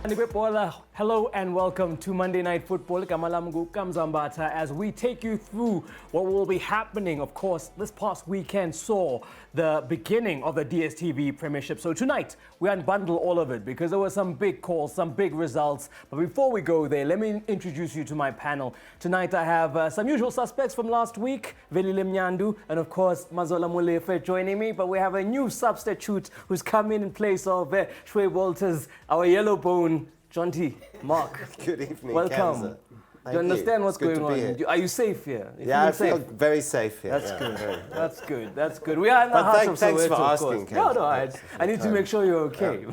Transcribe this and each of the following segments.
Hello and welcome to Monday Night Football. As we take you through what will be happening, of course, this past weekend saw the beginning of the DSTV Premiership. So tonight, we unbundle all of it because there were some big calls, some big results. But before we go there, let me introduce you to my panel. Tonight, I have some usual suspects from last week, Velile Mnyandu, and of course, Mazola Mulefe joining me. But we have a new substitute who's come in place of Shwe Walters, our yellow bone, Jonty, Mark. Good evening, welcome. Kaizer. Do you understand what's going on? Are you safe here? I feel very safe here. That's good. That's good. That's good. We are in the heart of Soweto, thanks for asking, Kaizer. I need to make sure you're okay.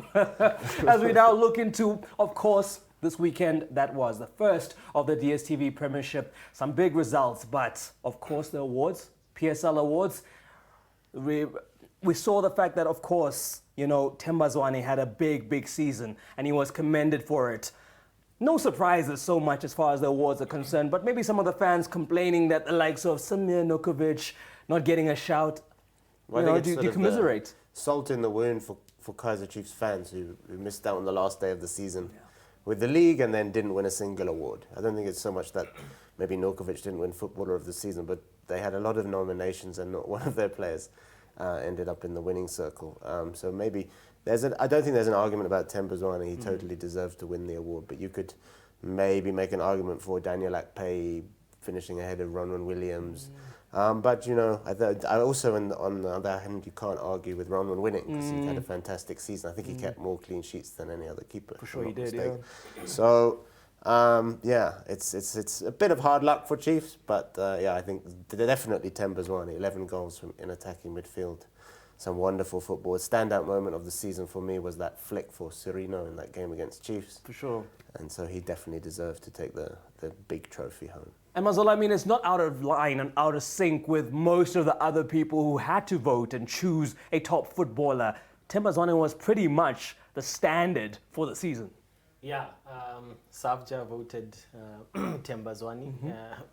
As we now look into, of course, this weekend, that was the first of the DSTV Premiership. Some big results, but of course the awards, PSL awards. We saw the fact that, of course, you know, Themba Zwane had a big season and he was commended for it. No surprises so much as far as the awards are concerned, but maybe some of the fans complaining that the likes of Samir Nokovic not getting a shout. Well, do you commiserate? Salt in the wound for Kaizer Chiefs fans who missed out on the last day of the season with the league and then didn't win a single award. I don't think it's so much that maybe Nokovic didn't win Footballer of the Season, but they had a lot of nominations and not one of their players ended up in the winning circle. So maybe I don't think there's an argument about Themba Zwane. He totally deserved to win the award, but you could maybe make an argument for Daniel Akpeyi finishing ahead of Ronwen Williams. But you know, I also on the other hand, you can't argue with Ronwen winning because he had a fantastic season. I think he kept more clean sheets than any other keeper. For sure, he did. Yeah. So. It's a bit of hard luck for Chiefs, but I think definitely Themba Zwane, 11 goals in attacking midfield. Some wonderful football. A standout moment of the season for me was that flick for Serino in that game against Chiefs. For sure. And so he definitely deserved to take the big trophy home. And Mazola, I mean, it's not out of line and out of sync with most of the other people who had to vote and choose a top footballer. Themba Zwane was pretty much the standard for the season. Yeah, Savja voted Themba Zwane.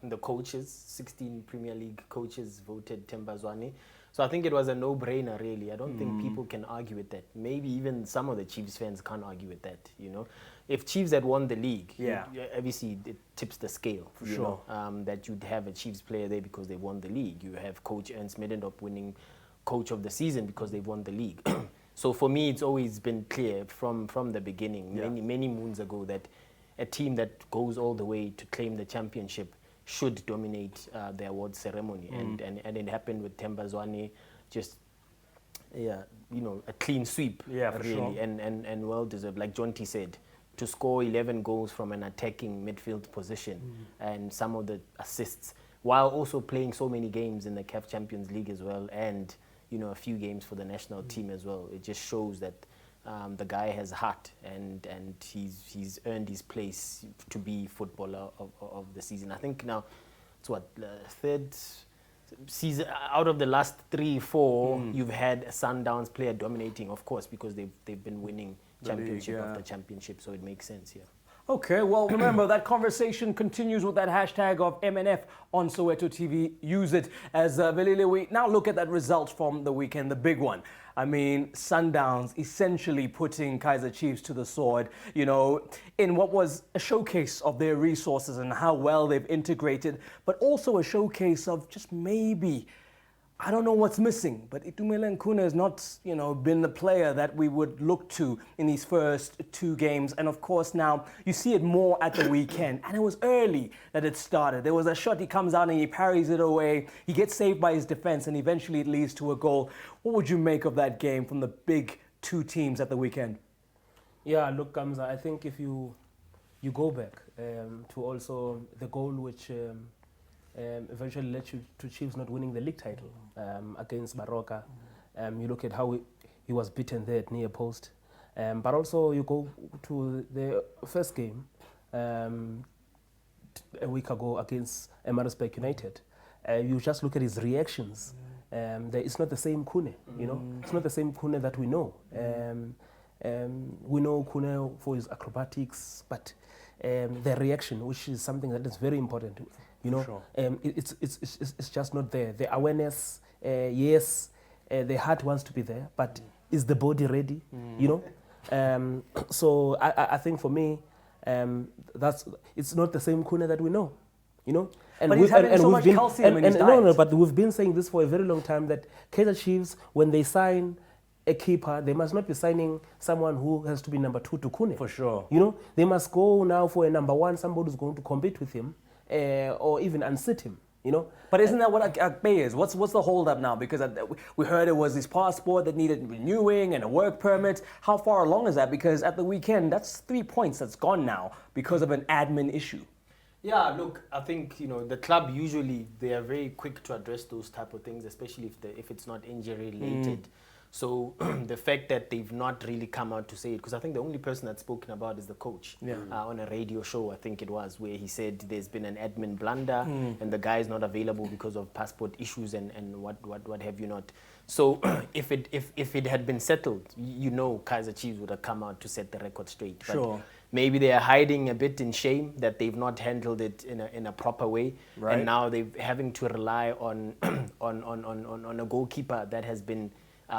The coaches, 16 Premier League coaches voted Themba Zwane. So I think it was a no-brainer, really. I don't think people can argue with that. Maybe even some of the Chiefs fans can't argue with that, you know. If Chiefs had won the league, obviously it tips the scale, for sure. That you'd have a Chiefs player there because they won the league. You have Coach Ernst Middendorp winning Coach of the Season because they've won the league. So for me, it's always been clear from the beginning, many moons ago, that a team that goes all the way to claim the championship should dominate the award ceremony. And it happened with Themba Zwane, just, a clean sweep, really, sure. and well-deserved. Like Jonty said, to score 11 goals from an attacking midfield position and some of the assists, while also playing so many games in the CAF Champions League as well, and a few games for the national team as well. It just shows that the guy has heart and he's earned his place to be footballer of the season. I think now it's third season out of the last 3-4 you've had a Sundowns player dominating, of course, because they've been winning championship after championship, so it makes sense here. Okay, well, remember, that conversation continues with that hashtag of MNF on Soweto TV. Use it as Velile. We now look at that result from the weekend, the big one. I mean, Sundowns essentially putting Kaizer Chiefs to the sword, in what was a showcase of their resources and how well they've integrated, but also a showcase of just maybe, I don't know what's missing, but Itumeleng Khune has not, been the player that we would look to in these first 2 games. And of course now you see it more at the weekend. And it was early that it started. There was a shot, he comes out and he parries it away. He gets saved by his defense and eventually it leads to a goal. What would you make of that game from the big 2 teams at the weekend? Yeah, look, Kamza, I think if you go back to also the goal which eventually led you to Chiefs not winning the league title against Baroka. You look at how he was beaten there at near post. But also you go to the first game a week ago against Maritzburg United. You just look at his reactions. It's not the same Khune, It's not the same Khune that we know. We know Khune for his acrobatics, but the reaction, which is something that is very important, sure. It's just not there. The awareness, yes, the heart wants to be there, but is the body ready? So I think for me, it's not the same Kune that we know, you know. But he's having so much calcium in his diet. No, but we've been saying this for a very long time that Kaizer Chiefs, when they sign a keeper, they must not be signing someone who has to be number 2 to Kune. For sure. You know, they must go now for a number 1, somebody who's going to compete with him, or even unseat him. You know, but isn't that what Akpe is? What's the hold up now? Because we heard it was his passport that needed renewing and a work permit. How far along is that? Because at the weekend, that's 3 points that's gone now because of an admin issue. Yeah, look, I think, you know, the club usually, they are very quick to address those type of things, especially if it's not injury related. So the fact that they've not really come out to say it, because I think the only person that's spoken about is the coach on a radio show, I think it was, where he said there's been an admin blunder and the guy is not available because of passport issues and what have you not. So if it had been settled, you know, Kaizer Chiefs would have come out to set the record straight. But maybe they are hiding a bit in shame that they've not handled it in a proper way, and now they're having to rely on a goalkeeper that has been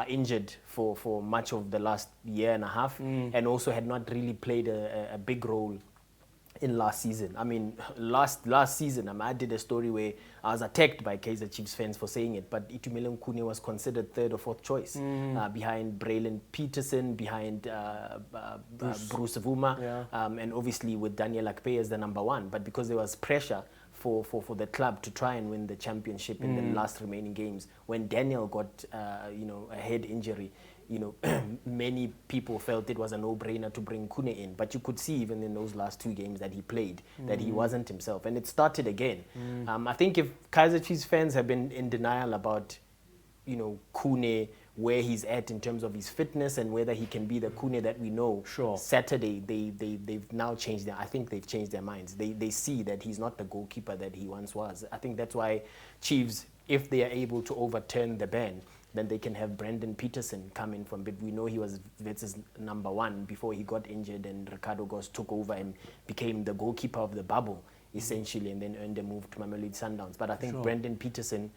injured for much of the last year and a half, and also had not really played a big role in last season. I mean, last season, I did a story where I was attacked by Kaizer Chiefs fans for saying it, but Itumeleng Kune was considered 3rd or 4th choice, behind Braylon Peterson, behind Bruce Vuma, and obviously with Daniel Akpe as the number 1. But because there was pressure for the club to try and win the championship in the last remaining games, when Daniel got a head injury, you know, many people felt it was a no-brainer to bring Kune in. But you could see even in those last 2 games that he played that he wasn't himself, and it started again. I think if Kaizer Chiefs fans have been in denial about, you know, Kune, where he's at in terms of his fitness and whether he can be the Kune that we know. Saturday, they've now changed I think they've changed their minds. They see that he's not the goalkeeper that he once was. I think that's why Chiefs, if they are able to overturn the ban, then they can have Brendan Peterson come in from, but we know he was Wits' number 1 before he got injured, and Ricardo Goss took over and became the goalkeeper of the bubble, essentially, and then earned a move to Mamelodi Sundowns. But I think Brendan Peterson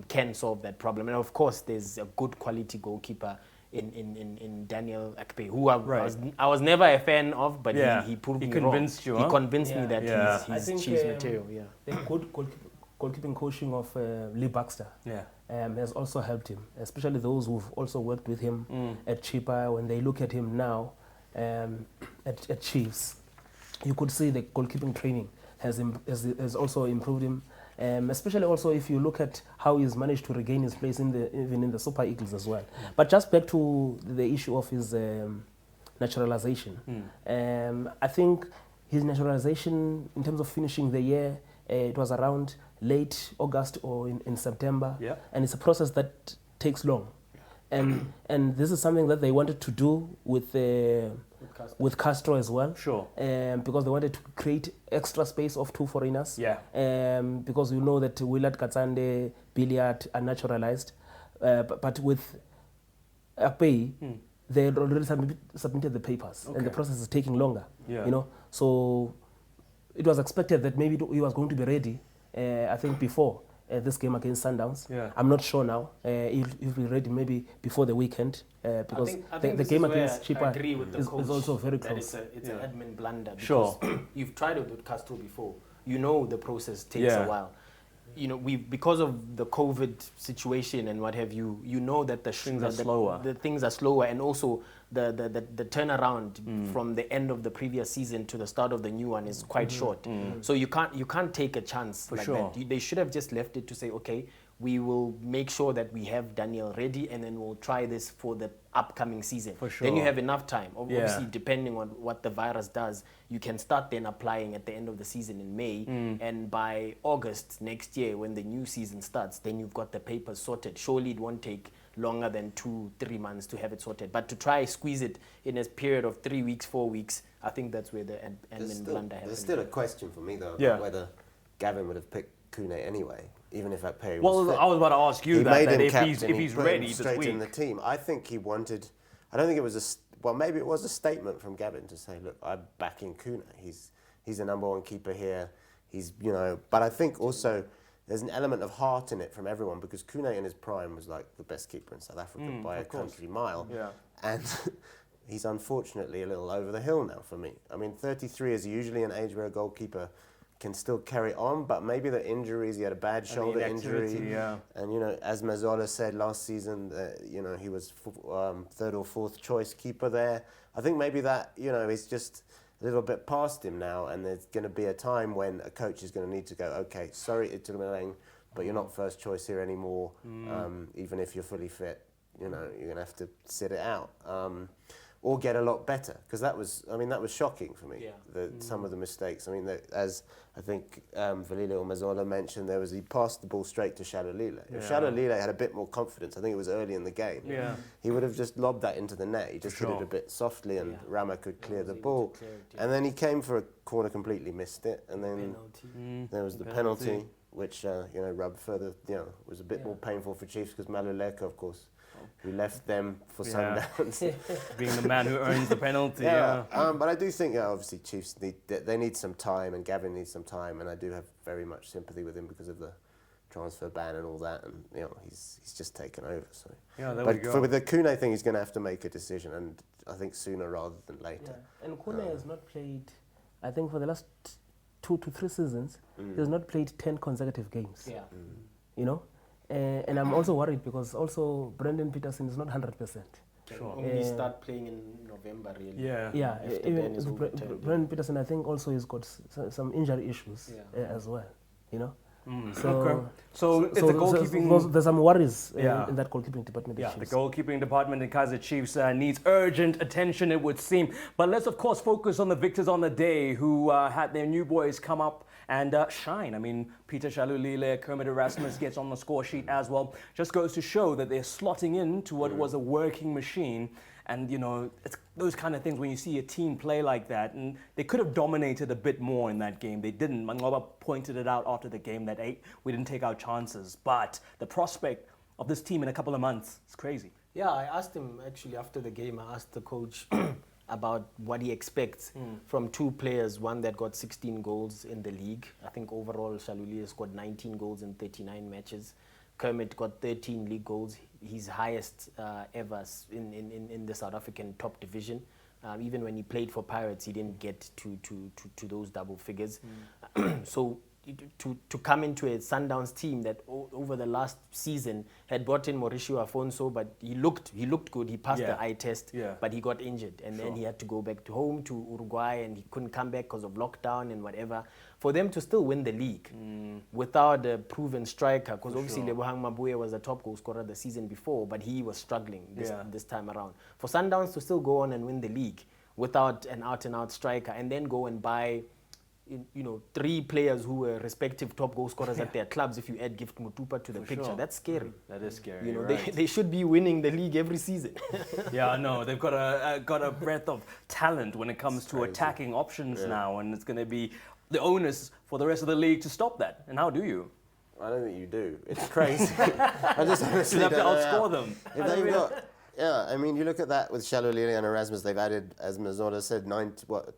can solve that problem. And of course, there's a good quality goalkeeper in Daniel Akpe, who I was never a fan of, but he proved me wrong. He convinced me that he's Chiefs material. The good goalkeeping coaching of Lee Baxter has also helped him, especially those who've also worked with him at Chipa. When they look at him now at Chiefs, you could see the goalkeeping training has also improved him. Especially also if you look at how he's managed to regain his place even in the Super Eagles as well. But just back to the issue of his naturalization. I think his naturalization, in terms of finishing the year, it was around late August or in September. And it's a process that takes long. And this is something that they wanted to do with Castro as well. Because they wanted to create extra space of 2 foreigners. Because you know that Willard Katsande, Billiard are naturalized. But with Akpe, they had already submitted the papers, and the process is taking longer. You know, so it was expected that maybe he was going to be ready, I think, before this game against Sundowns. I'm not sure now. He'll be ready maybe before the weekend, because I think the game against Chipa is also very close. It's an admin blunder, because you've tried it with Castro before. You know the process takes a while. You know, because of the COVID situation and what have you, you know that things are slower. The things are slower, and also the turnaround from the end of the previous season to the start of the new one is quite short. So you can't take a chance that. They should have just left it to say, okay, we will make sure that we have Daniel ready, and then we'll try this for the upcoming season. Then you have enough time. Obviously, depending on what the virus does, you can start then applying at the end of the season in May, and by August next year, when the new season starts, then you've got the papers sorted. Surely it won't take longer than 2-3 months to have it sorted. But to try squeeze it in a period of 3 weeks, 4 weeks, I think that's where the admin blunder happened. There's still a question for me, though, about whether Gavin would have picked Kune anyway, even if Akpe was fit. I was about to ask you if he's ready this straight week. in the team. I think he wanted. I don't think it was maybe it was a statement from Gavin to say, look, I'm backing Kune. He's the number 1 keeper here. But I think also there's an element of heart in it from everyone, because Kune in his prime was like the best keeper in South Africa by a country mile. And he's unfortunately a little over the hill now for me. I mean, 33 is usually an age where a goalkeeper can still carry on, but maybe the injuries, he had a bad shoulder injury. Yeah. And, as Mazola said last season, he was third or fourth choice keeper there. I think maybe that, is just a little bit past him now, and there's going to be a time when a coach is going to need to go, okay, sorry, Itumeleng, but you're not first choice here anymore, even if you're fully fit. You're going to have to sit it out. Or get a lot better, because that was shocking for me. Yeah. Some of the mistakes. I mean, as I think Valile or Mazola mentioned, he passed the ball straight to Shalulile. If Shalulile had a bit more confidence, I think it was early in the game, he would have just lobbed that into the net. He just hit it a bit softly, and Rama could clear the ball. And then he came for a corner, completely missed it, and then there was the penalty, which rubbed further. Was a bit more painful for Chiefs, because Maluleka, of course, who left them for Sundowns. Being the man who earns the penalty. But I do think, obviously, Chiefs need some time, and Gavin needs some time, and I do have very much sympathy with him because of the transfer ban and all that, and he's just taken over. So with the Kune thing, he's going to have to make a decision, and I think sooner rather than later. Yeah. And Kune has not played, I think, for the last 2 to 3 seasons. He has not played 10 consecutive games. Yeah. And I'm also worried because also Brendan Peterson is not 100%. Sure. Only start playing in November, really. Yeah. Even Brendan Peterson, I think also he's got some injury issues as well. So it's the goalkeeping. There's some worries in that goalkeeping department. The goalkeeping department in Kaizer Chiefs needs urgent attention, it would seem. But let's of course focus on the victors on the day, who had their new boys come up and shine. I mean, Peter Shalulile, Kermit Erasmus gets on the score sheet as well. Just goes to show that they're slotting in to what was a working machine. And, it's those kind of things when you see a team play like that. And they could have dominated a bit more in that game. They didn't. Mangoba pointed it out after the game that, hey, we didn't take our chances. But the prospect of this team in a couple of months is crazy. Yeah, I asked him, actually, after the game, I asked the coach about what he expects from 2 players, one that got 16 goals in the league. I think overall Shalulile scored 19 goals in 39 matches. Kermit got 13 league goals, his highest ever in the South African top division. Even when he played for Pirates, he didn't get to those double figures. So to come into a Sundowns team that over the last season had brought in Mauricio Afonso, but he looked good. He passed the eye test, but he got injured, and then he had to go back to home to Uruguay, and he couldn't come back because of lockdown and whatever. For them to still win the league without a proven striker, because obviously Lebohang Mabuya was the top goal scorer the season before, but he was struggling this time around. For Sundowns to still go on and win the league without an out-and-out striker, and then go and buy 3 players who were respective top goal scorers at their clubs, if you add Gift Mutupa to the picture, that's scary. That is scary. They should be winning the league every season. They've got a breadth of talent when it comes to attacking options now, and it's going to be the onus for the rest of the league to stop that. And how do you? I don't think you do. It's crazy. I just honestly have to outscore them. If they've got, I mean, you look at that with Shalulile and Erasmus, they've added, as Mazola said,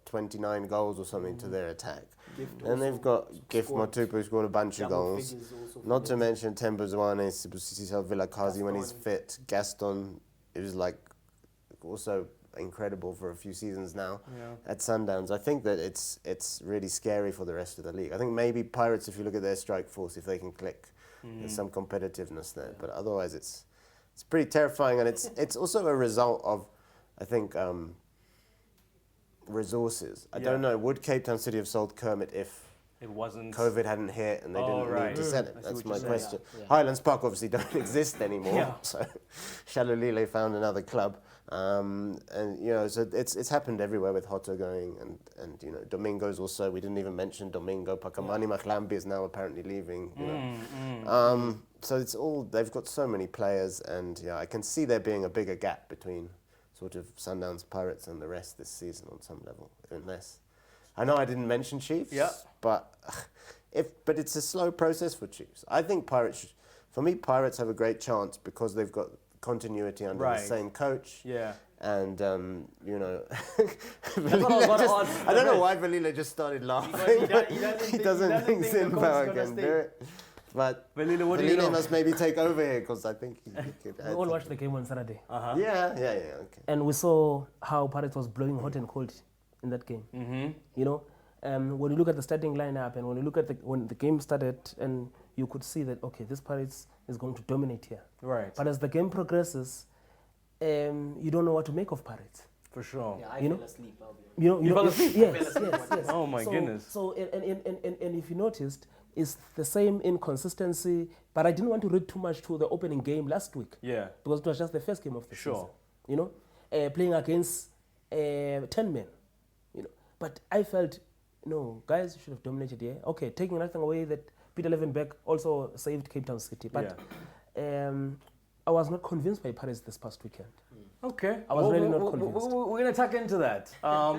29 goals or something to their attack. And they've got Gift Motupu, who scored a bunch of goals. Not to mention Tembuzwane, Sisal Vilakazi when he's fit. Gaston, it was also incredible for a few seasons now at Sundowns. I think that it's really scary for the rest of the league. I think maybe Pirates, if you look at their strike force, if they can click, there's some competitiveness there. But otherwise, it's pretty terrifying, and it's also a result of, I think, resources. I don't know. Would Cape Town City have sold Kermit if it wasn't COVID hadn't hit and they didn't need to sell it? That's my question. Highlands Park obviously don't exist anymore, so Shalulile found another club. So it's happened everywhere with Hotto going, and Domingo's also. We didn't even mention Domingo. Pakamani Mahlambi is now apparently leaving. So it's all, they've got so many players, and I can see there being a bigger gap between sort of Sundowns, Pirates, and the rest this season on some level, unless. I know I didn't mention Chiefs, but it's a slow process for Chiefs. I think Pirates have a great chance because they've got continuity under the same coach. And, I don't know why Valile just started laughing. He doesn't think Zimbabwe can do it. But Velile, what do you know? must maybe take over here because I think he could. We all watched the game on Saturday. Yeah, okay. And we saw how Prates was blowing hot and cold in that game. You know, when you look at the starting lineup and when you look at when the game started, and you could see that, okay, this Prates is going to dominate here. Right. But as the game progresses, you don't know what to make of Prates. For sure. Yeah, I You know? fell asleep. I'll be honest. You fell asleep? Yes. Oh my goodness. So, and if you noticed, it's the same inconsistency, but I didn't want to read too much to the opening game last week. Yeah. Because it was just the first game of the Sure. season. You know, playing against 10 men. You know, but I felt, no, guys should have dominated here. Okay, taking nothing away that Peter Levenberg also saved Cape Town City, but I was not convinced by Paris this past weekend. Okay. I was really not convinced. We're going to tuck into that.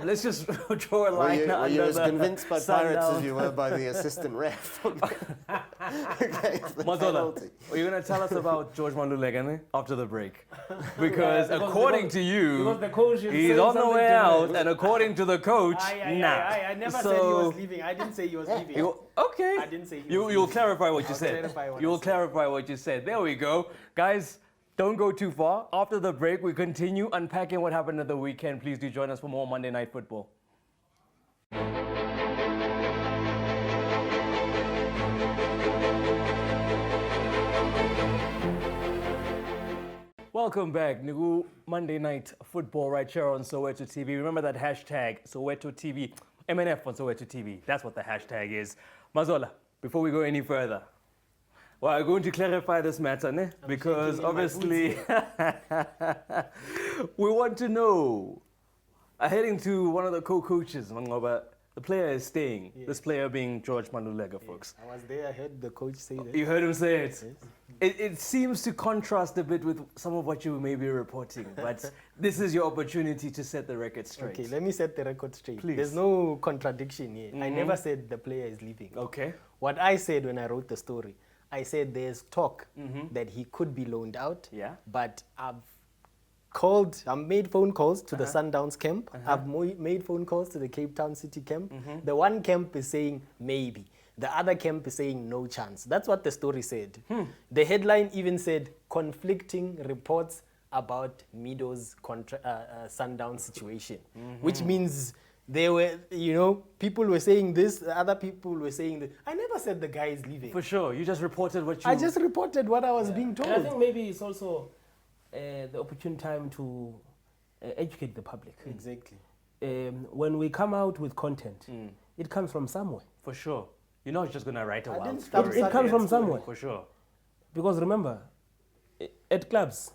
Let's just draw a line Were you under as the convinced by Pirates as Sundown. you were by the assistant ref? Against the Mazola, penalty. are you going to tell us about George Mamelodi after the break? Because according to you, because the coach is he's saying on the something way different. out, and according to the coach, nah. I never said he So- was leaving. I didn't say he was leaving. Okay. I didn't say he was You'll leaving. clarify what you I'll said. clarify what I You'll said. clarify what you said. There we go. Guys, don't go too far. After the break, we continue unpacking what happened at the weekend. Please do join us for more Monday Night Football. Welcome back. Nugu Monday Night Football right here on Soweto TV. Remember that hashtag Soweto TV, MNF on Soweto TV. That's what the hashtag is. Mazola, before we go any further, well, I'm going to clarify this matter, ne? Because shaking in my obviously we want to know. Heading to one of the co-coaches, Mangoba, the player is staying. Yes. This player being George Malulega, folks. I was there. I heard the coach say that. You heard him say it. It seems to contrast a bit with some of what you may be reporting, but this is your opportunity to set the record straight. Okay, let me set the record straight. Please. There's no contradiction here. I never said the player is leaving. Okay. What I said when I wrote the story, I said there's talk that he could be loaned out. Yeah. But I've made phone calls to the Sundowns camp. I've made phone calls to the Cape Town City camp. The one camp is saying maybe. The other camp is saying no chance. That's what the story said. The headline even said conflicting reports about Mido's Sundown situation, which means they were, people were saying this, other people were saying that. I never said the guy is leaving. For sure. You just reported what you... I just reported what I was being told. And I think maybe it's also the opportune time to educate the public. Exactly. When we come out with content, it comes from somewhere. For sure. You're not just going to write a I wild didn't story. start It comes from Sunday. somewhere. For sure. Because remember, at clubs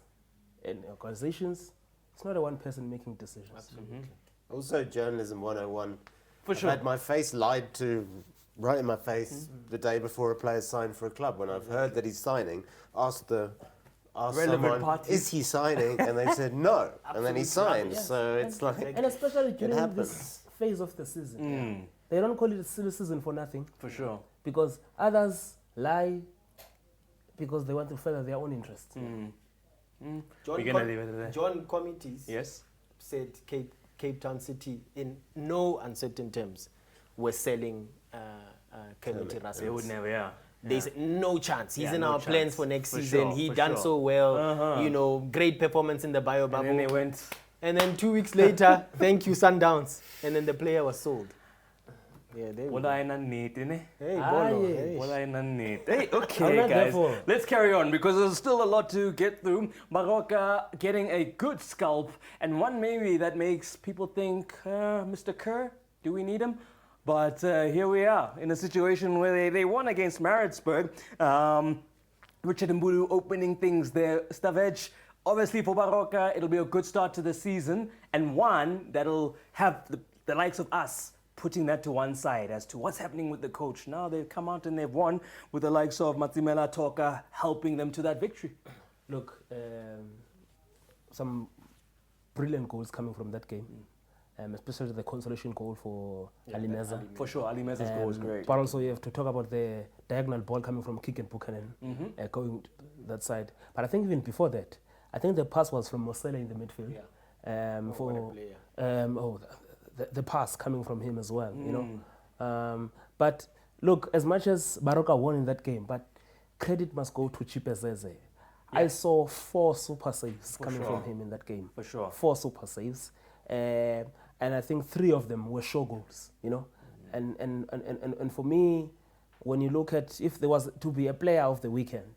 and organizations, it's not a one person making decisions. Absolutely. Also, journalism 101. For I've sure. had my face lied to right in my face the day before a player signed for a club. When I've heard that he's signing, asked Relevant someone, parties. is he signing? And they said no. And then he signed. Yes. So it's like, And especially during happens. this phase of the season. They don't call it a silly season for nothing. For sure. Because others lie because they want to further their own interests. We're gonna leave it there. John Committees Yes? said Cape Town City, in no uncertain terms, were selling Kermit They Erasmus. would never, yeah. They said no chance. He's Yeah, in no our plans chance. for next For season. sure, He for done sure. so well. Great performance in the bio And bubble. then they went... And then 2 weeks later, thank you Sundowns. And then the player was sold. Yeah, there we Wala go. ay nanit, eh? Hey, Ah, Bolo. yeah. Hey. Wala ay nanit. Hey, okay, I'm not guys. therefore. Let's carry on because there's still a lot to get through. Maroka getting a good scalp, and one maybe that makes people think, Mr. Kerr, do we need him? But here we are in a situation where they won against Maritzburg. Richard Mbulu opening things there. Stavage, obviously for Baroka, it'll be a good start to the season, and one that'll have the likes of us putting that to one side as to what's happening with the coach. Now they've come out and they've won with the likes of Matsimela Toka helping them to that victory. Look, some brilliant goals coming from that game, especially the consolation goal for Ali Meza. For sure, Ali Meza's goal was great. But also you have to talk about the diagonal ball coming from Kick and Buchanan going to that side. But I think even before that, I think the pass was from Mosele in the midfield. What a player. The pass coming from him as well, you know. But look, as much as Baroka won in that game, but credit must go to Chipezeze. I saw 4 super saves coming sure. from him in that game. For sure. 4 super saves. And I think 3 of them were show goals, you know. And for me, when you look at if there was to be a player of the weekend,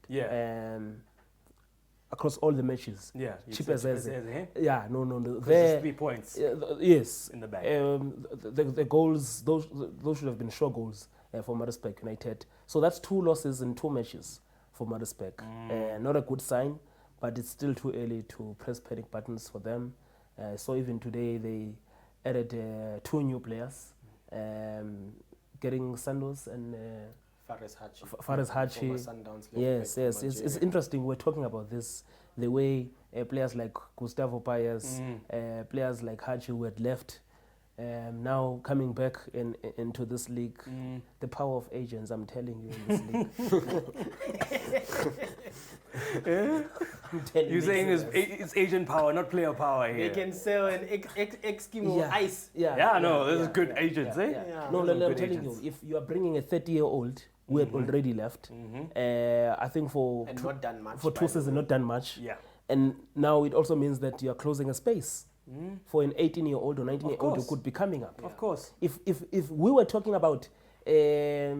across all the matches, Chipezeze, yeah, no, there's 3 points. Yes, in the bag. The goals, those should have been show goals for Maritzburg United. So that's 2 losses in 2 matches for Maritzburg. Not a good sign, but it's still too early to press panic buttons for them. So even today they added 2 new players, getting Sandos and Fares Hachi. Yes. It's interesting. We're talking about this, the way players like Gustavo Paez, players like Hachi who had left, now coming back into this league. The power of agents, I'm telling you, in this league. I'm telling You're saying it's agent power, not player power here. They can sell an Eskimo ice. This is good agents, eh? No, I'm telling you, if you are bringing a 30-year-old who had already left, I think for And not done much. for 2 seasons, not done much. Yeah. And now it also means that you are closing a space for an 18-year-old or 19-year-old who could be coming up. Of course. If we were talking about a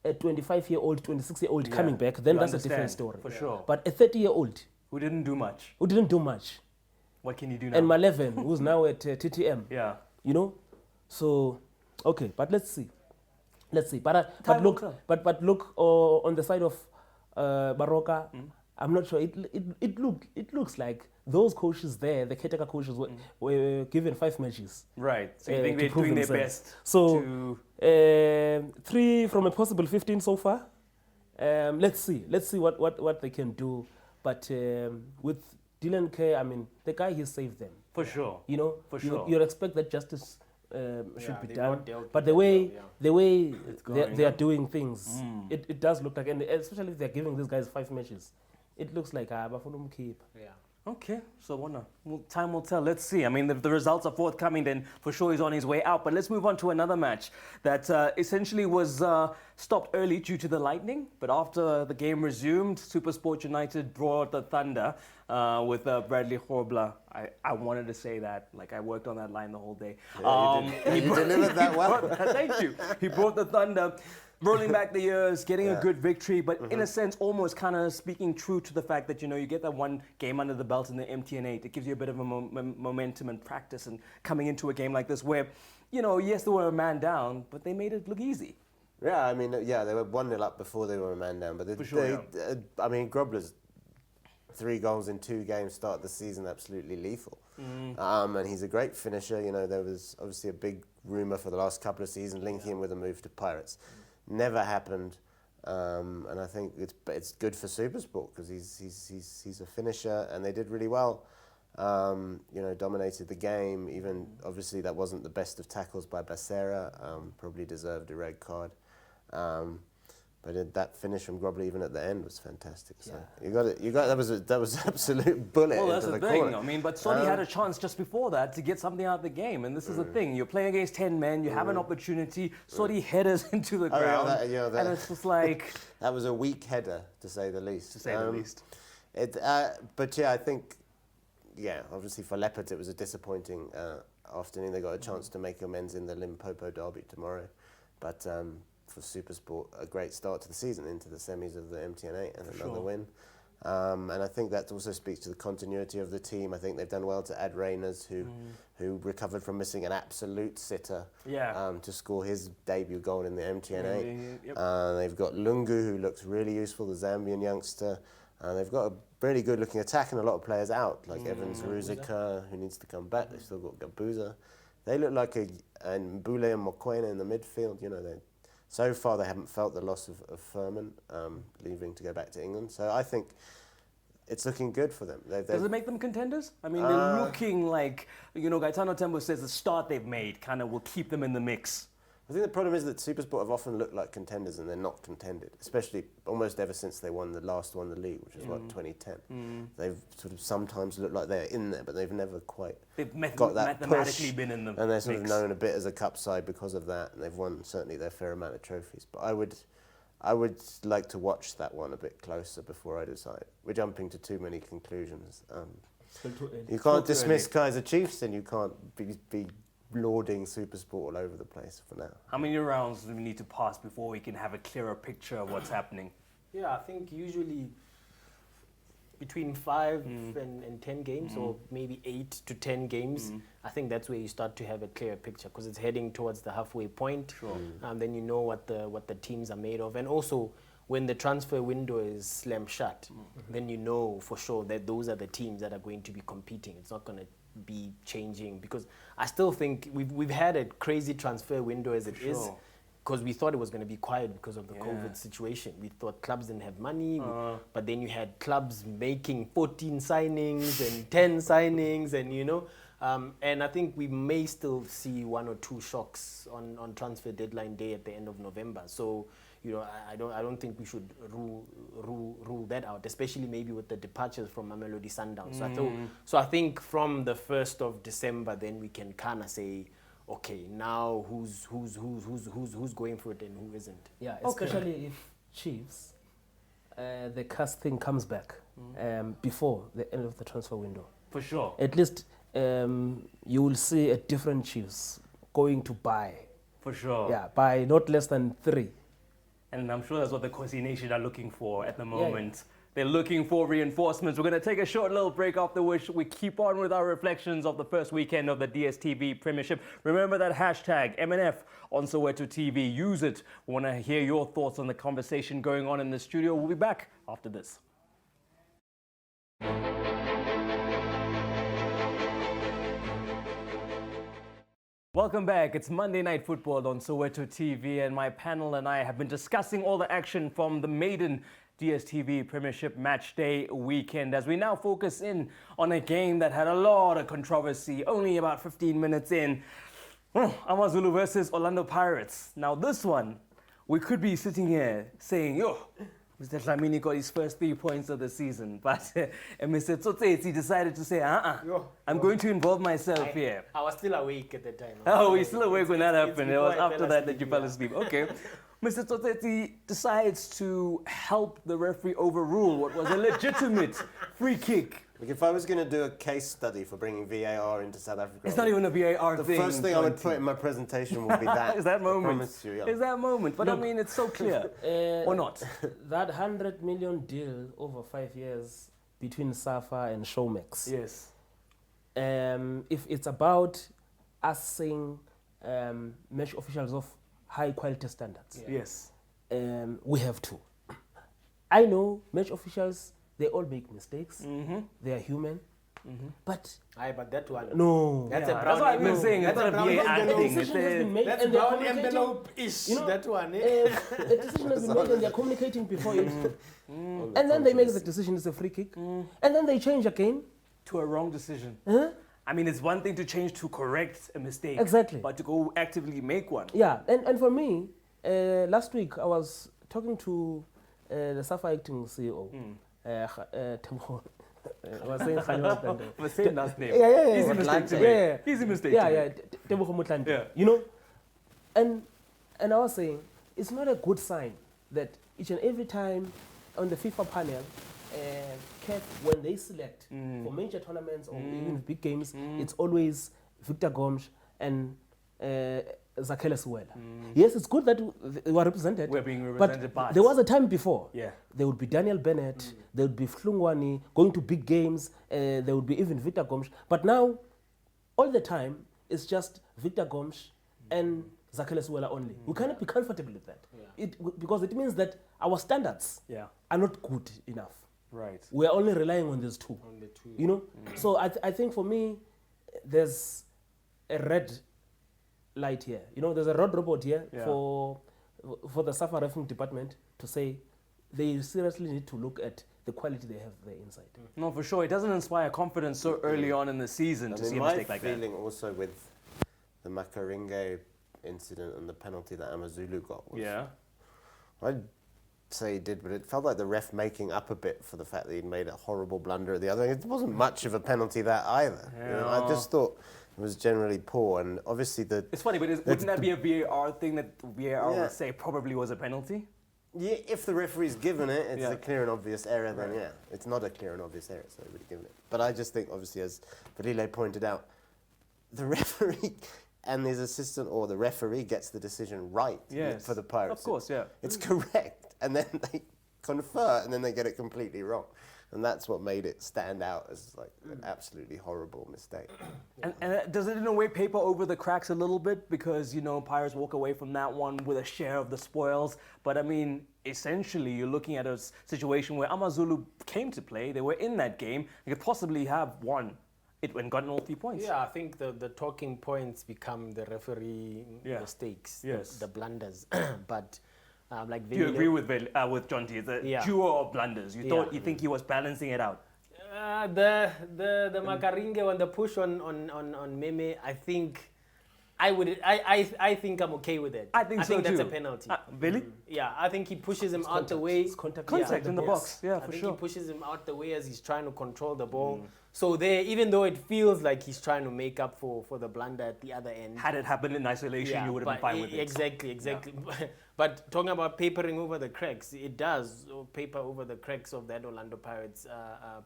25-year-old, 26-year-old coming back, then that's a different story. For sure. But a 30-year-old Who didn't do much. What can you do now? And Maleven, who's now at TTM. Yeah. You know? So, okay, but let's see. But look on the side of Baroka, I'm not sure. It looks like those coaches there, the caretaker coaches, were given 5 matches. Right. So you think they're doing their best? So 3 from a possible 15 so far. Let's see what they can do. But with Dylan Kerr, I mean, the guy, he saved them. For sure. You know, For sure. You'd expect that justice should be done. But the way they are doing things, it does look like, and especially if they're giving these guys 5 matches, it looks like Bafulum keep. Yeah. Okay, so time will tell. Let's see. I mean, if the results are forthcoming, then for sure he's on his way out. But let's move on to another match that essentially was stopped early due to the lightning. But after the game resumed, SuperSport United brought the thunder with Bradley Horbler. I wanted to say that. Like, I worked on that line the whole day. Yeah, you delivered that well. Thank you. He brought the thunder. Rolling back the years, getting a good victory, but in a sense, almost kind of speaking true to the fact that, you know, you get that one game under the belt in the MTN8. It gives you a bit of a momentum and practice, and coming into a game like this where, you know, yes, they were a man down, but they made it look easy. Yeah, I mean, they were 1-0 up before they were a man down. But I mean, Grobler's 3 goals in 2 games start the season absolutely lethal. And he's a great finisher. You know, there was obviously a big rumour for the last couple of seasons linking him with a move to Pirates. Never happened, and I think it's good for SuperSport because he's a finisher, and they did really well. You know, dominated the game. Even obviously that wasn't the best of tackles by Becerra. Probably deserved a red card. But that finish from Grobler even at the end was fantastic. So you got that was absolute bullet. Well, that's into the the thing. corner. I mean, but Sodi had a chance just before that to get something out of the game, and this is the thing. You're playing against 10 men. You have an opportunity. Sodi headers into the ground, and it's just like that was a weak header, to say the least. To say the least. But yeah, I think obviously for Leopards it was a disappointing afternoon. They got a chance to make amends in the Limpopo derby tomorrow, but. For SuperSport, a great start to the season into the semis of the MTN8 and another win. And I think that also speaks to the continuity of the team. I think they've done well to add Reyners, who recovered from missing an absolute sitter to score his debut goal in the MTN8. They've got Lungu, who looks really useful, the Zambian youngster. They've got a really good-looking attack and a lot of players out, like Evans Ruzika, who needs to come back. They've still got Gabuza. They look like and Boule and Mokoena in the midfield. You know, so far, they haven't felt the loss of Furman, leaving to go back to England. So I think it's looking good for them. Does it make them contenders? I mean, they're looking like, you know, Gaetano Tembo says the start they've made kind of will keep them in the mix. I think the problem is that SuperSport have often looked like contenders and they're not contended, especially almost ever since they won the league, which was 2010. They've sort of sometimes looked like they're in there, but they've never quite got that mathematically push, been in the and they're sort mix. of known a bit as a cup side because of that, and they've won certainly their fair amount of trophies. But I would like to watch that one a bit closer before I decide. We're jumping to too many conclusions. Still too early. You can't dismiss Kaizer Chiefs, and you can't be lauding SuperSport all over the place for now. How many rounds do we need to pass before we can have a clearer picture of what's happening? Yeah, I think usually between 5 and 10 games, or maybe 8 to 10 games. I think that's where you start to have a clearer picture, because it's heading towards the halfway point. Sure. Then you know what the teams are made of, and also when the transfer window is slammed shut, then you know for sure that those are the teams that are going to be competing. It's not going to be changing, because I still think we've had a crazy transfer window as it is. Because we thought it was going to be quiet because of the COVID situation. We thought clubs didn't have money, but then you had clubs making 14 signings and 10 signings, and and I think we may still see 1 or 2 shocks on transfer deadline day at the end of November. So, I don't think we should rule that out, especially maybe with the departures from Mamelodi Sundowns. So I think from the 1st of December, then we can kind of say, okay, now who's going for it and who isn't? Yeah, especially if Chiefs, the cast thing comes back before the end of the transfer window. For sure. At least you will see a different Chiefs going to buy. For sure. Yeah, buy not less than 3. And I'm sure that's what the Kosi Nation are looking for at the moment. They're looking for reinforcements. We're going to take a short little break, after which we keep on with our reflections of the first weekend of the DSTV Premiership. Remember that hashtag MNF on Soweto TV. Use it. We want to hear your thoughts on the conversation going on in the studio. We'll be back after this. Welcome back. It's Monday Night Football on Soweto TV, and my panel and I have been discussing all the action from the maiden DSTV Premiership Match Day weekend, as we now focus in on a game that had a lot of controversy only about 15 minutes in. Amazulu versus Orlando Pirates. Now this one, we could be sitting here saying, yo, Mr. Dlamini got his first 3 points of the season, but Mr. Tsotsetsi decided to say, I'm going to involve myself here. I was still awake at the time. Oh, you're still awake when that happened. It was after that you fell asleep. Okay. Mr. Tsotsetsi decides to help the referee overrule what was a legitimate free kick. Like, if I was going to do a case study for bringing VAR into South Africa, it's not even a VAR thing. The first thing I would put in my presentation would be that. Is that moment? I promise you, yeah. Is that moment? But look, I mean, it's so clear. Or not? That 100 million deal over 5 years between SAFA and Showmax. Yes. If it's about us saying match officials of high quality standards. Yes. We have to. I know match officials, they all make mistakes. They are human. But that one. No. That's a brown That's what I've been envelope. saying. That's a brown thing. decision has been made That's and they're brown communicating. envelope-ish. That one. A decision has been made and they're communicating before it. And then they make the decision, it's a free kick. And then they change again. To a wrong decision. I mean, it's one thing to change to correct a mistake. Exactly. But to go actively make one. Yeah, and for me, last week I was talking to the SAFA acting CEO. I was saying The same last name. Yeah. Easy mistake to Yeah. make. Easy mistake Yeah, to yeah. make. Tebogo Motlanthe. Yeah. You know, and I was saying it's not a good sign that each and every time on the FIFA panel, CAF, when they select for major tournaments or even big games, it's always Victor Gomes and Zakhele Suwela. Yes, it's good that they were represented. We're being represented, but there was a time before. Yeah. There would be Daniel Bennett, there would be Flungwani going to big games, there would be even Victor Gomes. But now, all the time, it's just Victor Gomes and Zakhele Suwela only. We cannot be comfortable with that. Yeah. Because it means that our standards are not good enough. Right. We are only relying on these two. On the two. You know? So I think for me, there's a red light here. You know, there's a road robot here for the SAFA refereeing department to say they seriously need to look at the quality they have there inside. No, for sure. It doesn't inspire confidence so early on in the season to see a mistake like that. My feeling also with the Makaringe incident and the penalty that Amazulu got was, I'd say he did, but it felt like the ref making up a bit for the fact that he'd made a horrible blunder at the other end. It wasn't much of a penalty that either. Yeah. You know, I just thought it was generally poor, and obviously It's funny, but wouldn't that be a VAR thing that VAR would say probably was a penalty? Yeah, if the referee's given it, it's Yeah. a clear and obvious error, then yeah. It's not a clear and obvious error, so nobody given it. But I just think, obviously, as Valile pointed out, the referee and his assistant or the referee gets the decision right Yes. for the Pirates. Of course, yeah. It's correct, and then they confer, and then they get it completely wrong. And that's what made it stand out as like an absolutely horrible mistake. And does it in a way paper over the cracks a little bit? Because, you know, Pirates walk away from that one with a share of the spoils. But I mean, essentially, you're looking at a situation where Amazulu came to play. They were in that game. They could possibly have won it and gotten all 3 points. Yeah, I think the talking points become the referee mistakes, Yes. the blunders. But like Do you agree with John T? The Yeah. duo of blunders. You think he was balancing it out? the Makaringe on the push on Meme, I think I think I'm okay with it. I think so that's too. a penalty. Really? Yeah, I think he pushes him out the way. It's contact. Contact in the Yes. box. Yeah, I for think sure. he pushes him out the way as he's trying to control the ball. So there, even though it feels like he's trying to make up for the blunder at the other end. Had it happened in isolation, you would have been fine with it. Exactly. But talking about papering over the cracks, it does paper over the cracks of that Orlando Pirates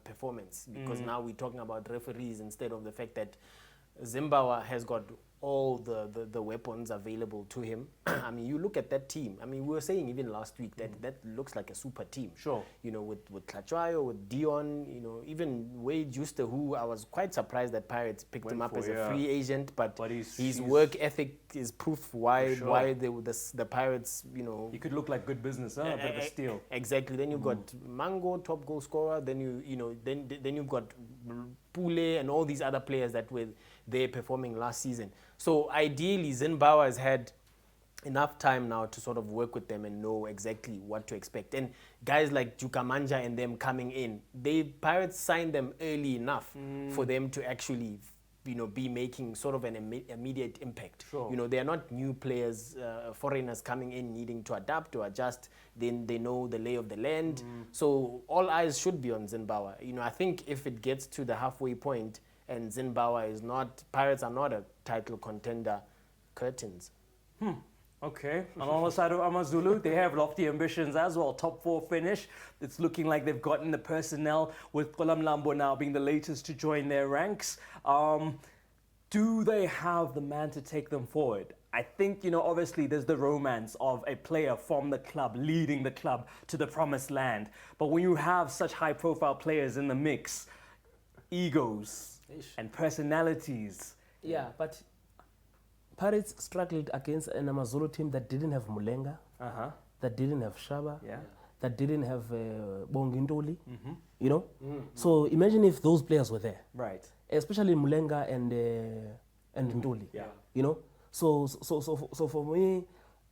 performance, because now we're talking about referees instead of the fact that Zimbabwe has got all the weapons available to him. I mean, you look at that team. I mean, we were saying even last week that looks like a super team. Sure. You know, with Tlachwayo, with Dion, you know, even Wade Juster, who I was quite surprised that Pirates picked him up as a free agent, but his work ethic is proof why the Pirates, you know. He could look like good business, a bit of a steal. Exactly. Then you've got Mango, top goal scorer. Then then you've got Pule and all these other players that were there performing last season. So ideally, Zimbabwe has had enough time now to sort of work with them and know exactly what to expect. And guys like Jukamanja and them coming in, Pirates signed them early enough for them to actually, you know, be making sort of an immediate impact. Sure. You know, they are not new players, foreigners coming in needing to adapt or adjust. Then they know the lay of the land. So all eyes should be on Zimbabwe. You know, I think if it gets to the halfway point and Zimbabwe is not, Pirates are not a title contender, curtains. Okay, and on the side of Amazulu, they have lofty ambitions as well. Top 4 finish. It's looking like they've gotten the personnel, with Kolamlambo now being the latest to join their ranks. Do they have the man to take them forward? I think, you know, obviously there's the romance of a player from the club leading the club to the promised land. But when you have such high-profile players in the mix, egos and personalities. Yeah, but Pirates struggled against an Amazulu team that didn't have Mulenga, that didn't have Shaba, that didn't have Bongindoli, you know? So imagine if those players were there. Right. Especially Mulenga and Ndoli, you know? So for me,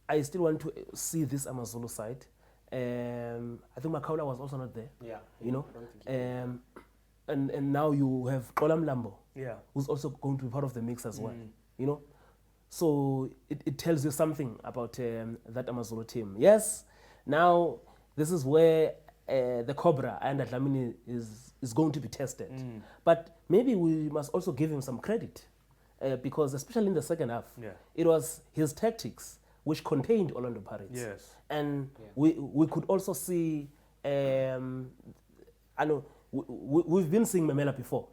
I still want to see this Amazulu side. I think Makaula was also not there, you know? And now you have Kolam Lambo, who's also going to be part of the mix as well, you know? So it tells you something about that Amazulu team. Yes, now this is where the Cobra and Dlamini is going to be tested. But maybe we must also give him some credit, because especially in the second half, it was his tactics which contained Orlando Pirates. Yes. And we could also see, I know, we've been seeing Memela before,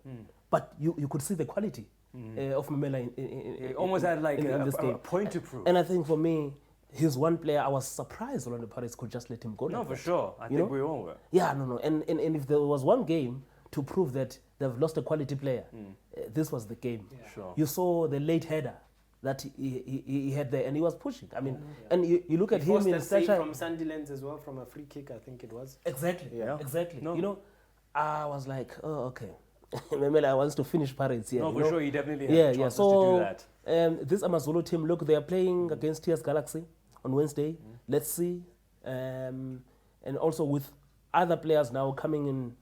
but you could see the quality of Memela in almost had like in this game. a point to prove. And I think for me, he's one player I was surprised Orlando Pirates could just let him go. No, like for that. sure. I think we all were. Yeah, no. And if there was one game to prove that they've lost a quality player, this was the game. Sure. You saw the late header that he had there, and he was pushing. I mean, and you look at him Forced in a save such a... from Sunderland as well, from a free kick, I think it was. Exactly, Yeah. exactly. No. You know, I was like, oh, okay. Memela wants to finish Pirates here. No, you for know? sure, he definitely had chances So, to do that. this Amazulu team, look, they are playing against TS Galaxy on Wednesday. Let's see. And also with other players now coming in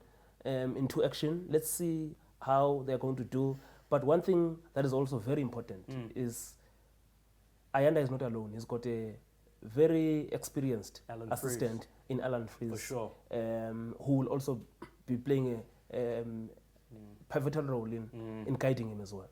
into action, let's see how they're going to do. But one thing that is also very important is Ayanda is not alone. He's got a very experienced Alan assistant in Alan Fries. For sure. Who will also be playing pivotal role in guiding him as well.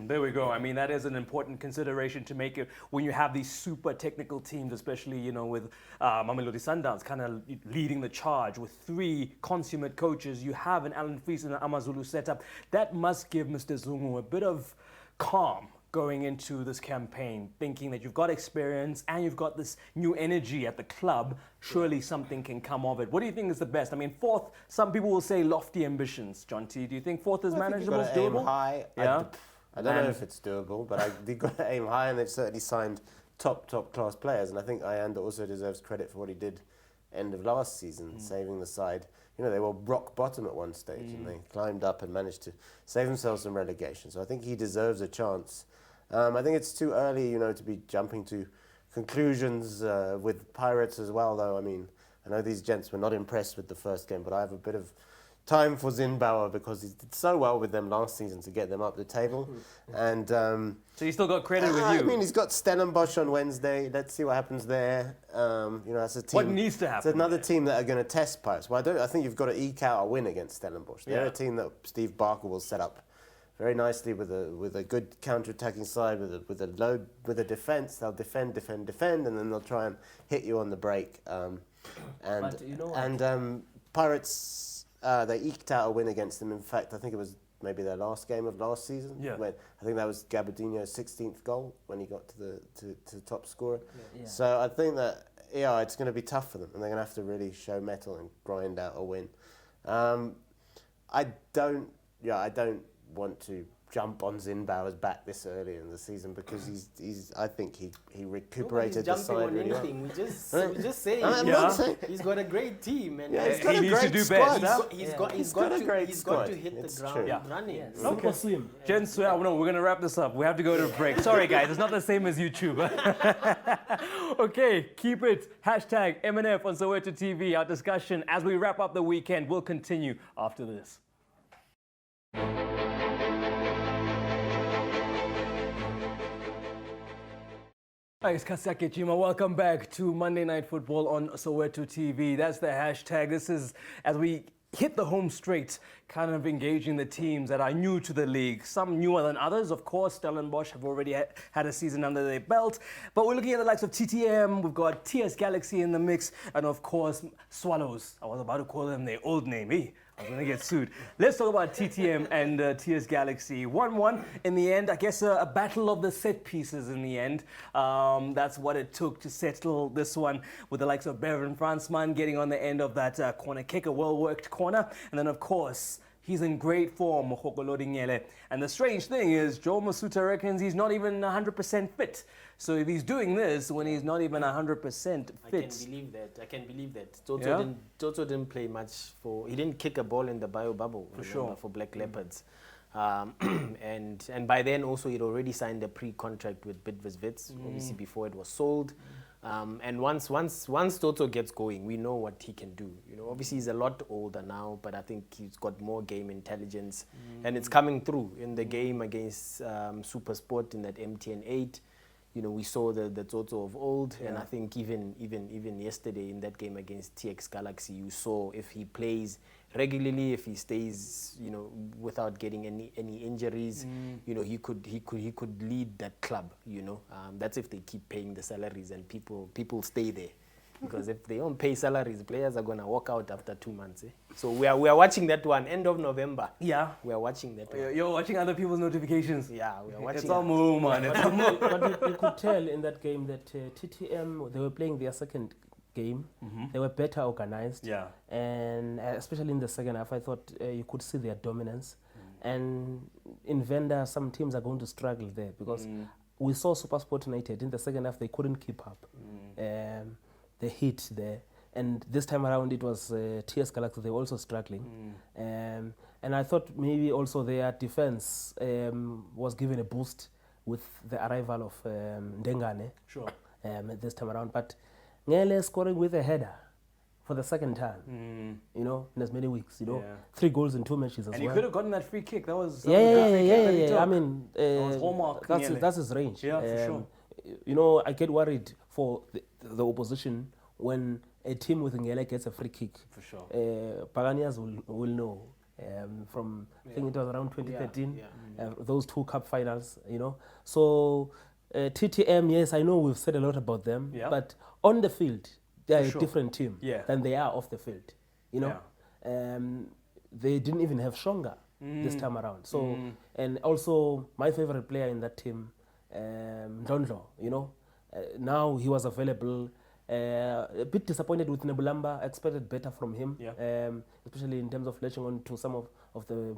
There we go. I mean, that is an important consideration to make it when you have these super technical teams, especially, you know, with Mamelodi Sundowns kind of leading the charge with 3 consummate coaches. You have an Alan Fries and an Amazulu setup. That must give Mr. Zungu a bit of calm going into this campaign, thinking that you've got experience and you've got this new energy at the club. Surely something can come of it. What do you think is the best? I mean, 4th, some people will say lofty ambitions. John T, do you think 4th is manageable, you've got to doable? aim high. Yeah. I don't know if it's doable, but they've got to aim high, and they've certainly signed top class players. And I think Ayanda also deserves credit for what he did end of last season, saving the side. You know, they were rock bottom at one stage, and they climbed up and managed to save themselves from relegation. So I think he deserves a chance. I think it's too early, you know, to be jumping to conclusions with Pirates as well, though. I mean, I know these gents were not impressed with the first game, but I have a bit of time for Zimbauer because he did so well with them last season to get them up the table. And so you still got credit with you? I mean, he's got Stellenbosch on Wednesday. Let's see what happens there. You know, that's a team. What needs to happen? It's another team that are going to test Pirates. Well, I think you've got to eke out a win against Stellenbosch. They're a team that Steve Barker will set up very nicely with a good counter-attacking side, with a defence. They'll defend, and then they'll try and hit you on the break. But you know and Pirates, they eked out a win against them. In fact, I think it was maybe their last game of last season. Yeah. When, I think that was Gabardino's 16th goal when he got to the top scorer. Yeah. So I think that it's going to be tough for them, and they're going to have to really show mettle and grind out a win. I don't want to jump on Zimbauer's back this early in the season because I think he recuperated the side on really well. anything. We just saying. I'm not saying He's got a great team, and he's got he a needs to great do squad. best. He's got to hit the ground running. Yes. Don't pursue him. Gents, no, we're going to wrap this up. We have to go to a break. Sorry, guys. It's not the same as YouTube. Okay, keep it. Hashtag MNF on Soweto TV. Our discussion as we wrap up the weekend will continue after this. Hi, it's Kasake Chima. Welcome back to Monday Night Football on Soweto TV. That's the hashtag. This is as we hit the home straight, kind of engaging the teams that are new to the league. Some newer than others, of course. Stellenbosch have already had a season under their belt. But we're looking at the likes of TTM. We've got TS Galaxy in the mix. And of course, Swallows. I was about to call them their old name. I was going to get sued. Let's talk about TTM and TS Galaxy. 1-1 in the end. I guess a battle of the set pieces in the end. That's what it took to settle this one with the likes of Bevan Fransman getting on the end of that corner kick, a well-worked corner. And then, of course, he's in great form, Mokgokolo Dingele. And the strange thing is, Joe Masuta reckons he's not even 100% fit. So if he's doing this when he's not even 100% fit. I can believe that. Toto didn't play much he didn't kick a ball in the bio bubble for Black Leopards. And by then also he'd already signed a pre-contract with Bidvest Wits, obviously before it was sold. And once Toto gets going, we know what he can do. You know, obviously he's a lot older now, but I think he's got more game intelligence, and it's coming through in the game against SuperSport in that MTN 8. You know, we saw the Toto of old, and I think even yesterday in that game against TX Galaxy, you saw if he plays regularly, if he stays, you know, without getting any injuries, you know, he could lead that club. You know, that's if they keep paying the salaries and people stay there. Because if they don't pay salaries, players are gonna walk out after 2 months. So we are watching that one end of November. Yeah, we are watching that one. You're watching other people's notifications. Yeah, we are watching. It's all move, man. But you could tell in that game that TTM, they were playing their second game. They were better organized. Yeah, and especially in the second half, I thought you could see their dominance. And in Venda, some teams are going to struggle there because we saw SuperSport United in the second half; they couldn't keep up. The hit there, and this time around it was TS Galaxy. They were also struggling, and I thought maybe also their defense was given a boost with the arrival of Ndengane. Sure. This time around, but Ngele scoring with a header for the second time. You know, in as many weeks. You know, 3 goals in 2 matches as well. And he could have gotten that free kick. That was yeah. I mean, that was hallmark. That's his range. Yeah, for sure. You know, I get worried for the opposition when a team with Ngele gets a free kick. For sure. Paganias will know from I think it was around 2013. Yeah. Those two cup finals, you know. So TTM, yes, I know we've said a lot about them, Yeah. but on the field, they're For a sure. different team Yeah. than they are off the field, you know. They didn't even have Shonga this time around. So and also my favorite player in that team, Ndondlo, you know. Now he was available. A bit disappointed with Nebulamba. Expected better from him, especially in terms of latching on to some of the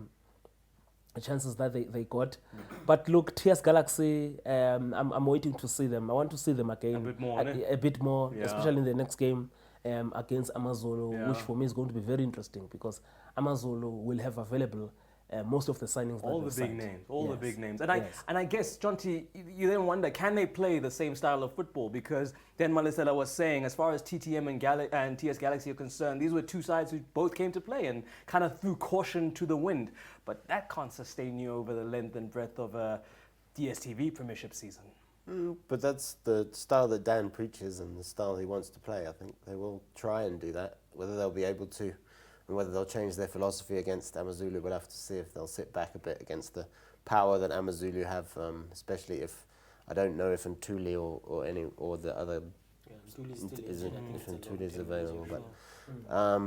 chances that they got. But look, TS Galaxy, I'm waiting to see them. I want to see them again. A bit more, Yeah. especially in the next game against Amazulu, which for me is going to be very interesting because Amazulu will have available most of the signings. All that the they've big signed. names, all the Yes. big names. Yes. And I guess, Jonty, you then wonder, can they play the same style of football? Because then Malisela was saying, as far as TTM and TS Galaxy are concerned, these were two sides who both came to play and kind of threw caution to the wind. But that can't sustain you over the length and breadth of a DSTV Premiership season. But that's the style that Dan preaches and the style he wants to play. I think they will try and do that. Whether they'll be able to and whether they'll change their philosophy against Amazulu, we'll have to see if they'll sit back a bit against the power that Amazulu have, especially if, I don't know if Ntuli or the other, if Ntuli is available. But,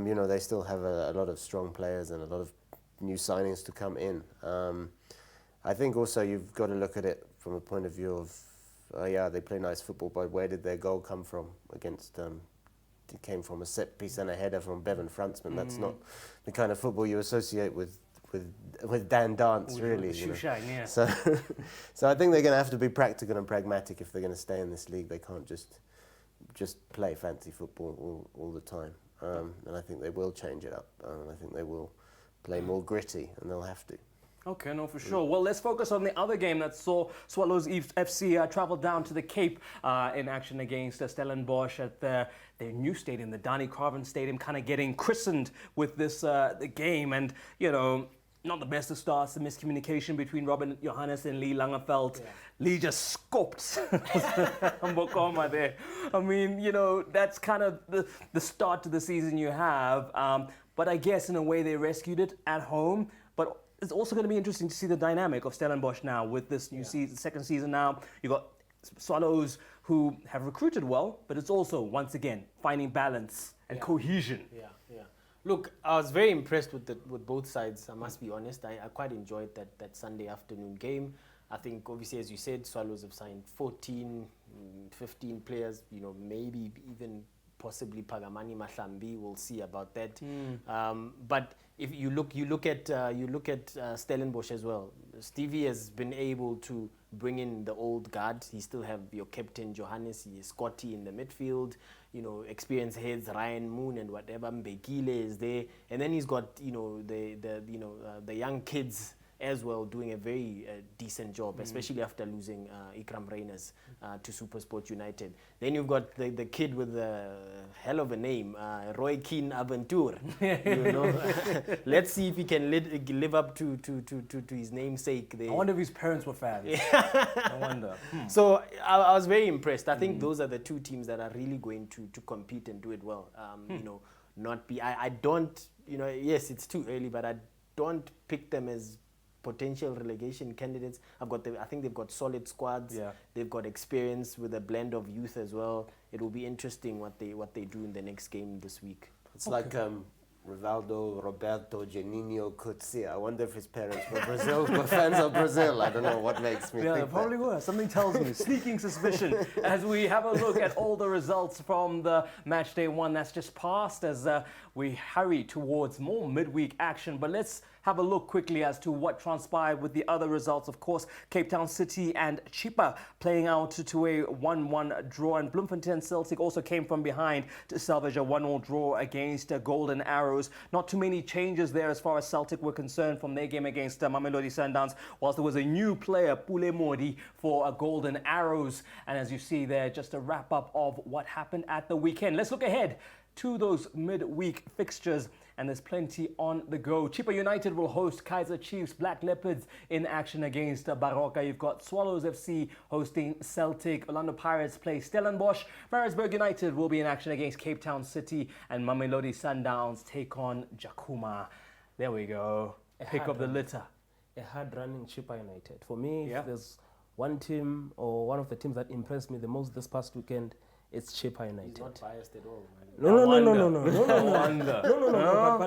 you know, they still have a lot of strong players and a lot of new signings to come in. I think also you've got to look at it from a point of view of, yeah, they play nice football, but where did their goal come from against it came from a set piece and a header from Bevan Frantzman. That's not the kind of football you associate with Dan Dance, really. You know. Yeah. So I think they're going to have to be practical and pragmatic if they're going to stay in this league. They can't just play fancy football all the time. And I think they will change it up. I think they will play more gritty, and they'll have to. Okay, no, for sure. Well, let's focus on the other game that saw Swallows FC travel down to the Cape in action against Stellenbosch at their new stadium, the Dani Carven Stadium, kind of getting christened with this the game. And, you know, not the best of starts, the miscommunication between Robin Johannes and Lee Langeveld. Yeah. Lee just scoped Mbokoma there. I mean, you know, that's kind of the start to the season you have. But I guess in a way they rescued it at home. But it's also going to be interesting to see the dynamic of Stellenbosch now with this new season, second season now. You've got Swallows who have recruited well, but it's also, once again, finding balance and cohesion. Yeah. Look, I was very impressed with both sides, I must be honest. I quite enjoyed that Sunday afternoon game. I think, obviously, as you said, Swallows have signed 14, 15 players, you know, maybe even possibly Pagamani Mahlambi. We'll see about that. But if you look at Stellenbosch as well. Stevie has been able to bring in the old guard. He still have your captain Johannes, Scotty in the midfield. You know, experienced heads Ryan Moon and whatever. Mbekile is there, and then he's got the young kids as well, doing a very decent job, especially after losing Ikram Reyners to Supersport United. Then you've got the kid with a hell of a name, Roy Keane Aventure. You know, let's see if he can live up to his namesake. I wonder if his parents were fans. I wonder. So I was very impressed. I think those are the two teams that are really going to compete and do it well. You know, not be. I don't. You know, yes, it's too early, but I don't pick them as potential relegation candidates. I think they've got solid squads. Yeah. They've got experience with a blend of youth as well. It will be interesting what they do in the next game this week. It's like Rivaldo, Roberto, Geninho, Coetzee. I wonder if his parents were fans of Brazil. I don't know what makes me think they probably were. Something tells me. Sneaking suspicion. As we have a look at all the results from the match day one that's just passed, as we hurry towards more midweek action. But let's have a look quickly as to what transpired with the other results. Of course, Cape Town City and Chippa playing out to a 1-1 draw. And Bloemfontein Celtic also came from behind to salvage a 1-1 draw against Golden Arrows. Not too many changes there as far as Celtic were concerned from their game against Mamelodi Sundowns, whilst there was a new player, Pule Modi, for Golden Arrows. And as you see there, just a wrap-up of what happened at the weekend. Let's look ahead to those midweek fixtures, and there's plenty on the go. Chippa United will host Kaizer Chiefs. Black Leopards in action against Baroka. You've got Swallows FC hosting Celtic. Orlando Pirates play Stellenbosch. Maritzburg United will be in action against Cape Town City, and Mamelodi Sundowns take on Jakuma. There we go. Pick up the litter. A hard-running Chippa United. For me, Yeah. if there's one team or one of the teams that impressed me the most this past weekend, it's Chippa United. He's not biased at all, man. No.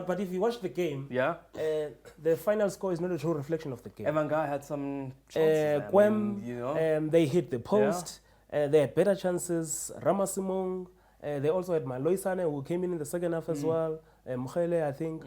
But if you watch the game, Yeah. the final score is not a true reflection of the game. Evan Guy had some chances. I Quem, mean, you know. they hit the post. They had better chances. Ramasimong. They also had Maloisane, who came in the second half as well. Mkhele, I think.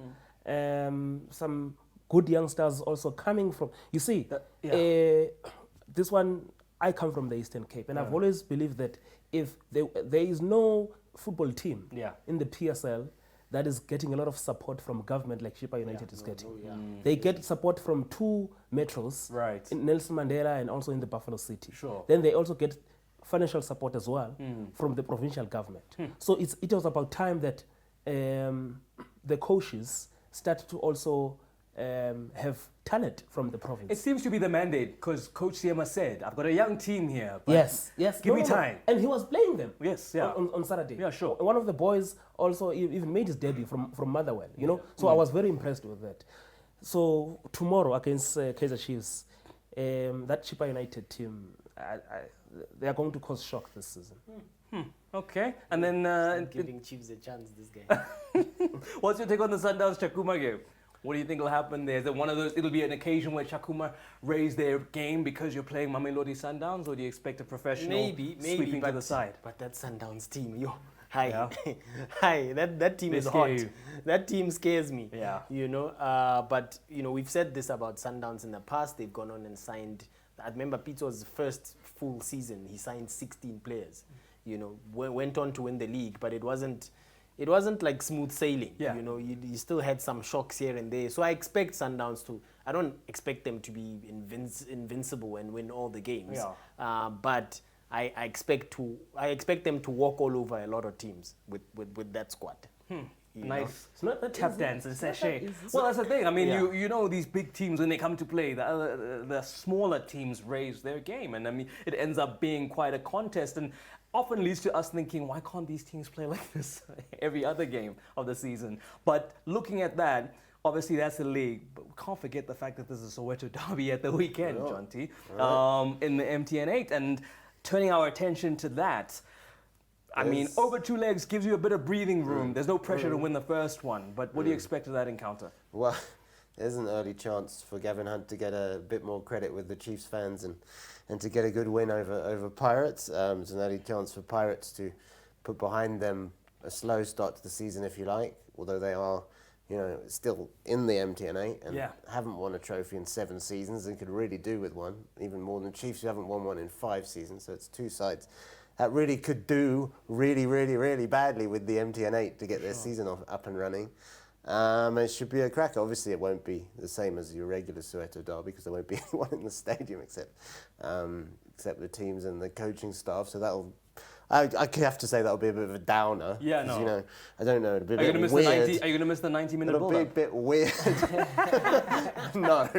Some good youngsters also coming from. You see, this one, I come from the Eastern Cape, and I've always believed that if there is no football team in the PSL that is getting a lot of support from government like Chippa United is getting. They get support from 2 metros, Right. in Nelson Mandela and also in the Buffalo City. Sure. Then they also get financial support as well from the provincial government. So it was about time that the coaches started to also have talent from the province. It seems to be the mandate because Coach Siema said, I've got a young team here. But Yes. Give me time. And he was playing them. Yes, yeah. On Saturday. Yeah, sure. One of the boys also even made his debut from Motherwell, you know. So I was very impressed with that. So tomorrow against Kaizer Chiefs, that Chippa United team, they are going to cause shock this season. Okay. And then, Giving Chiefs a chance, this guy. what's your take on the Sundowns Chakuma game? What do you think will happen there? Is it one of those, it'll be an occasion where Chakuma raise their game because you're playing Mamelodi Sundowns, or do you expect a professional Maybe, sweeping but to the side? But that Sundowns team, yo, hi, Yeah. hi, that team They is scare hot. you. That team scares me. Yeah. You know, but you know, we've said this about Sundowns in the past. They've gone on and signed. I remember Pito's first full season. He signed 16 players. You know, went on to win the league, but it wasn't like smooth sailing. Yeah. You know, you still had some shocks here and there. So I expect Sundowns to. I don't expect them to be invincible and win all the games. Yeah. But I expect them to walk all over a lot of teams with that squad. You know? Nice. It's not that Tap easy. dance and It's not that sachet. easy. Well, that's the thing. I mean, Yeah. you know these big teams, when they come to play, the smaller teams raise their game. And I mean, it ends up being quite a contest and often leads to us thinking, why can't these teams play like this every other game of the season? But looking at that, obviously that's the league. But we can't forget the fact that there's a Soweto derby at the weekend, John T, in the MTN8. And turning our attention to that, I mean, over 2 legs gives you a bit of breathing room. There's no pressure to win the first one. But what do you expect of that encounter? Well, there's an early chance for Gavin Hunt to get a bit more credit with the Chiefs fans and to get a good win over Pirates. There's an early chance for Pirates to put behind them a slow start to the season, if you like, although they are, you know, still in the MTN8 and haven't won a trophy in 7 seasons and could really do with one, even more than Chiefs, who haven't won one in 5 seasons. So it's 2 sides that really could do really badly with the MTN8 to get their season up and running. It should be a cracker. Obviously, it won't be the same as your regular Soweto derby because there won't be anyone in the stadium except the teams and the coaching staff. So that'll, I have to say, that'll be a bit of a downer. Yeah, 'cause, no. you know, I don't know. It'll be a Are you bit going weird. to miss the 90-minute It'll be a build-up? bit weird. No.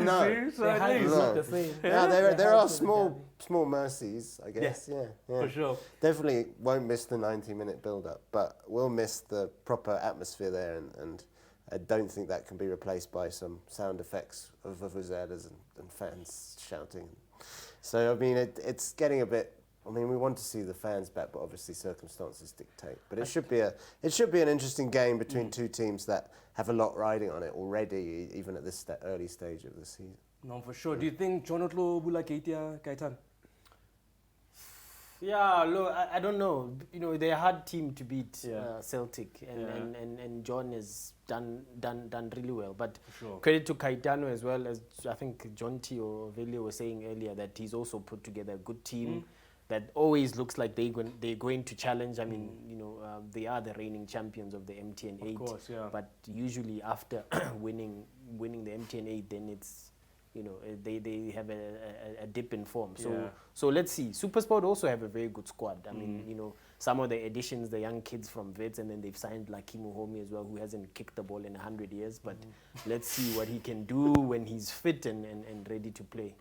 No. See? So at least. It's not the same. Yeah, there are small mercies, I guess. Yeah. For sure. Definitely won't miss the 90-minute build-up, but we'll miss the proper atmosphere there, and I don't think that can be replaced by some sound effects of vuvuzelas and fans shouting. So I mean, it's getting a bit. I mean, we want to see the fans back, but obviously circumstances dictate. But it should be an interesting game between 2 teams that have a lot riding on it already, even at this early stage of the season. No, for sure. Do you think Jonatlo Bula Keitia Kaitan? Yeah, look, I don't know. You know, they're a hard team to beat, Celtic, and John has done really well. But credit to Caetano as well, as I think John T or Velio was saying earlier, that he's also put together a good team that always looks like they're going to challenge. I mean, you know, they are the reigning champions of the MTN8. Of course, yeah. But usually after winning the MTN8, then it's, you know, they have a dip in form. So let's see. SuperSport also have a very good squad. I mean, you know, some of the additions, the young kids from Vets, and then they've signed Lakimu Homi as well, who hasn't kicked the ball in 100 years. But let's see what he can do when he's fit and ready to play.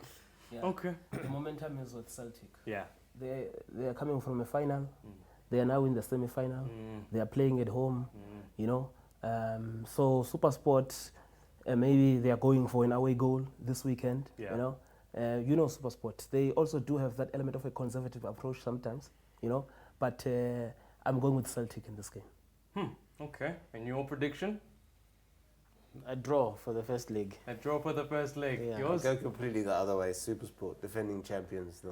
Yeah. Okay. The momentum is with Celtic. Yeah. They are coming from a final. They are now in the semi-final. They are playing at home. You know, So SuperSport, maybe they are going for an away goal this weekend. Yeah. You know SuperSport. They also do have that element of a conservative approach sometimes. But I'm going with Celtic in this game. Okay. And your prediction? A draw for the first leg. A draw for the first leg. Yeah. Yours? Go completely the other way. Supersport, defending champions.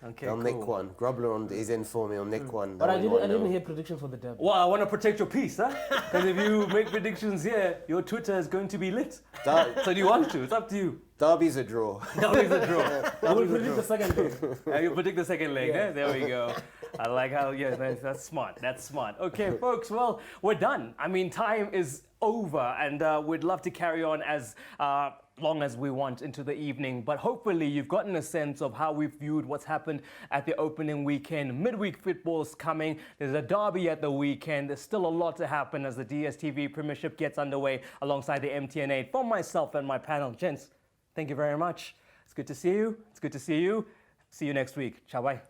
Okay, They'll cool. nick one. Grobler is in for me. He'll nick one. But I They'll win didn't 1-0. hear prediction for the derby. Well, I want to protect your peace, huh? Because if you make predictions here, your Twitter is going to be lit. So do you want to? It's up to you. Derby's a draw. Derby's a draw. I will predict the second game. You predict the second leg, Yeah. eh? There we go. I like how, yeah, that's smart. That's smart. Okay, folks, well, we're done. I mean, time is over, and we'd love to carry on as long as we want into the evening. But hopefully you've gotten a sense of how we've viewed what's happened at the opening weekend. Midweek football's coming. There's a derby at the weekend. There's still a lot to happen as the DSTV Premiership gets underway alongside the MTN8. For myself and my panel, gents, thank you very much. It's good to see you. It's good to see you. See you next week. Ciao, bye.